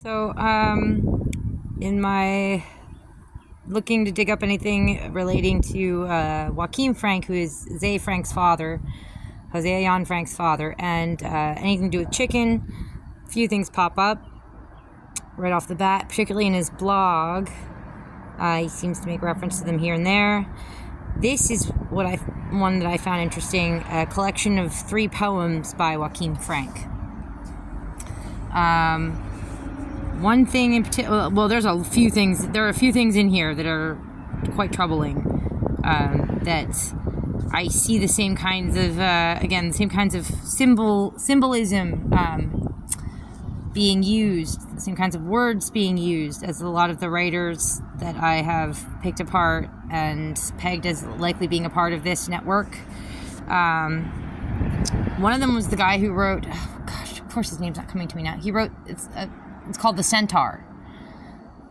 So, in my looking to dig up anything relating to Joachim Frank, who is Jose Frank's father, Jose Frank's father, and anything to do with chicken, a few things pop up right off the bat, particularly in his blog. He seems to make reference to them here and there. This is one that I found interesting, a collection of 3 poems by Joachim Frank. One thing in particular, well, there are a few things in here that are quite troubling, that I see the same kinds of symbolism being used, the same kinds of words being used as a lot of the writers that I have picked apart and pegged as likely being a part of this network. One of them was the guy who wrote, of course his name's not coming to me now. He wrote, it's called The Centaur.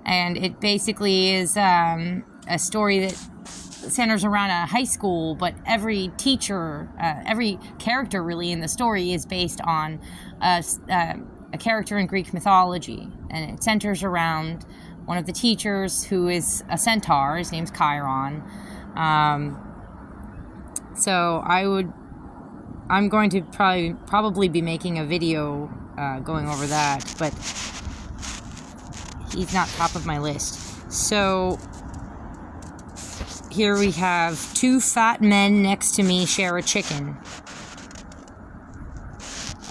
And it basically is a story that centers around a high school, but every teacher, every character really in the story is based on a character in Greek mythology. And it centers around one of the teachers who is a centaur. His name's Chiron. So I'm going to probably be making a video going over that, but he's not top of my list. So here we have 2 fat men next to me share a chicken.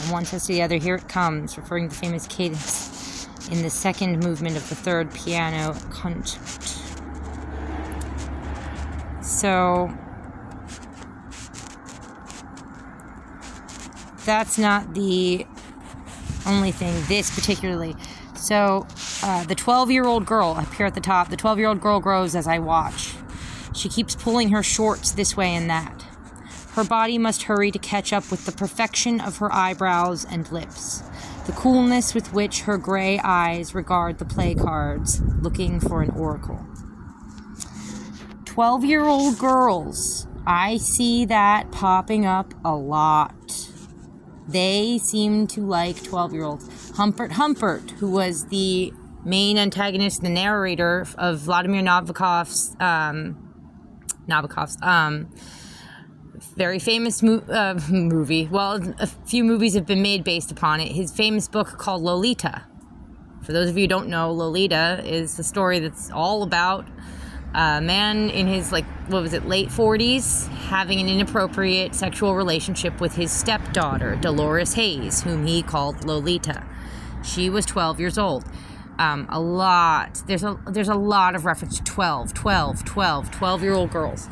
And one says to the other, "Here it comes," referring to the famous cadence in the second movement of the 3rd piano concert. So that's not the only thing, this particularly. So, the 12-year-old girl, up here at the top, the 12-year-old girl grows as I watch. She keeps pulling her shorts this way and that. Her body must hurry to catch up with the perfection of her eyebrows and lips, the coolness with which her gray eyes regard the play cards, looking for an oracle. 12-year-old girls, I see that popping up a lot. They seem to like 12-year-olds. Humpert, who was the main antagonist, the narrator of Vladimir Nabokov's very famous movie. Well, a few movies have been made based upon it. His famous book called Lolita. For those of you who don't know, Lolita is a story that's all about a man in his, late 40s, having an inappropriate sexual relationship with his stepdaughter, Dolores Hayes, whom he called Lolita. She was 12 years old. There's a lot of reference to 12-year-old girls.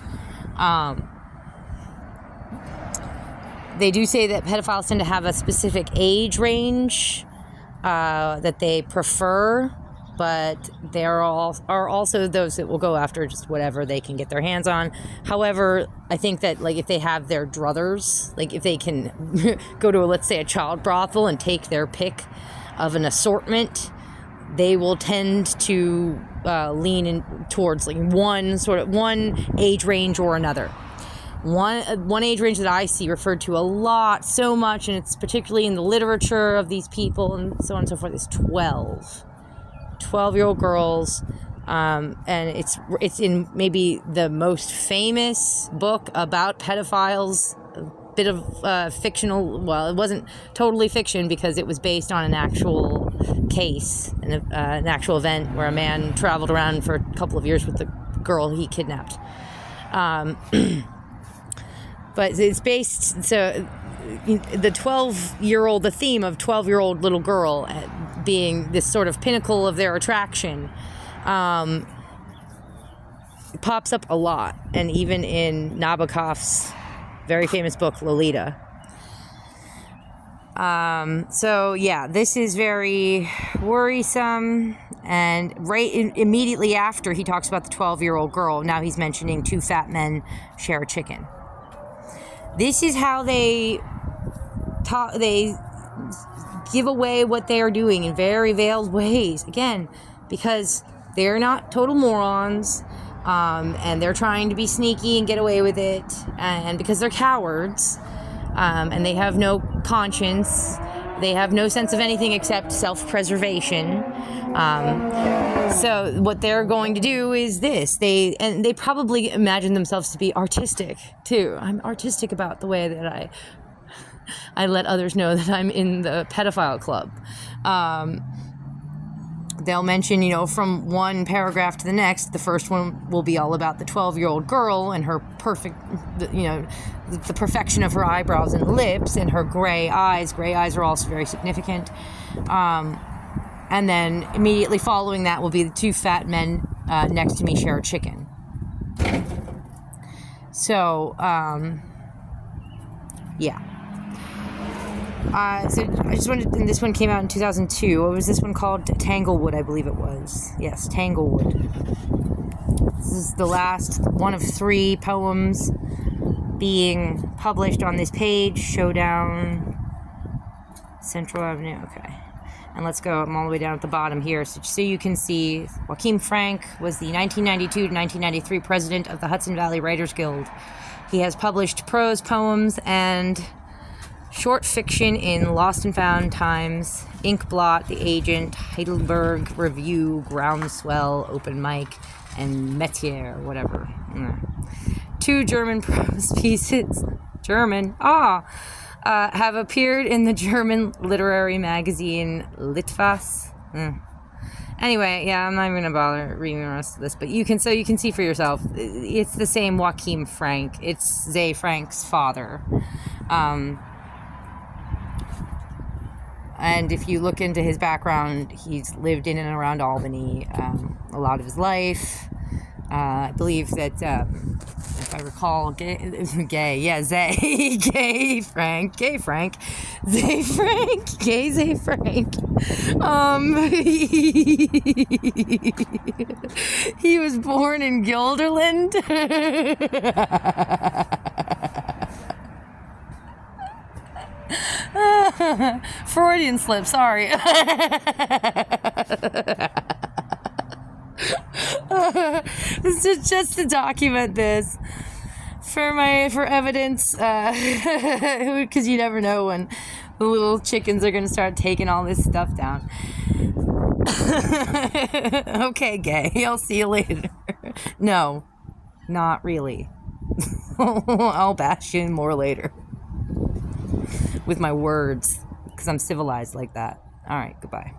They do say that pedophiles tend to have a specific age range that they prefer, but there are also those that will go after just whatever they can get their hands on. However, I think that if they have their druthers, if they can go to let's say a child brothel and take their pick of an assortment, they will tend to lean in towards one age range or another. One age range that I see referred to a lot, so much, and it's particularly in the literature of these people and so on and so forth, is 12-year-old girls, and it's in maybe the most famous book about pedophiles, a bit of fictional. Well, it wasn't totally fiction because it was based on an actual case, an actual event where a man traveled around for a couple of years with the girl he kidnapped. But it's based, so the theme of 12-year-old little girl being this sort of pinnacle of their attraction, pops up a lot, and even in Nabokov's very famous book, Lolita. So yeah, this is very worrisome, and immediately after he talks about the 12-year-old girl, now he's mentioning 2 fat men share a chicken. This is how they give away what they are doing in very veiled ways. Again, because they're not total morons, and they're trying to be sneaky and get away with it, and because they're cowards, and they have no conscience, They have no sense of anything except self-preservation. So what they're going to do is this. They probably imagine themselves to be artistic too. I'm artistic about the way that I let others know that I'm in the pedophile club. They'll mention, from one paragraph to the next, the first one will be all about the 12-year-old girl and her perfect, the perfection of her eyebrows and lips and her gray eyes. Gray eyes are also very significant. And then immediately following that will be the two fat men next to me share a chicken. So, yeah. So I just wanted, and this one came out in 2002. What was this one called? Tanglewood, I believe it was. Yes, Tanglewood. This is the last one of 3 poems being published on this page. Showdown, Central Avenue. Okay. And let's go, I'm all the way down at the bottom here. So you can see Joachim Frank was the 1992 to 1993 president of the Hudson Valley Writers Guild. He has published prose poems and short fiction in Lost and Found Times, Inkblot, The Agent, Heidelberg Review, Groundswell, Open Mic, and Metier, whatever. 2 German prose pieces, have appeared in the German literary magazine Litwas. Anyway, yeah, I'm not even gonna bother reading the rest of this, but you can see for yourself. It's the same Joachim Frank. It's Zay Frank's father. And if you look into his background, he's lived in and around Albany a lot of his life. I believe that, if I recall, Zay Frank. He was born in Guilderland. Freudian slip, sorry. This is just to document this for evidence, because you never know when the little chickens are going to start taking all this stuff down. Okay, gay, I'll see you later. No, not really. I'll bash you more later with my words, because I'm civilized like that. All right, goodbye.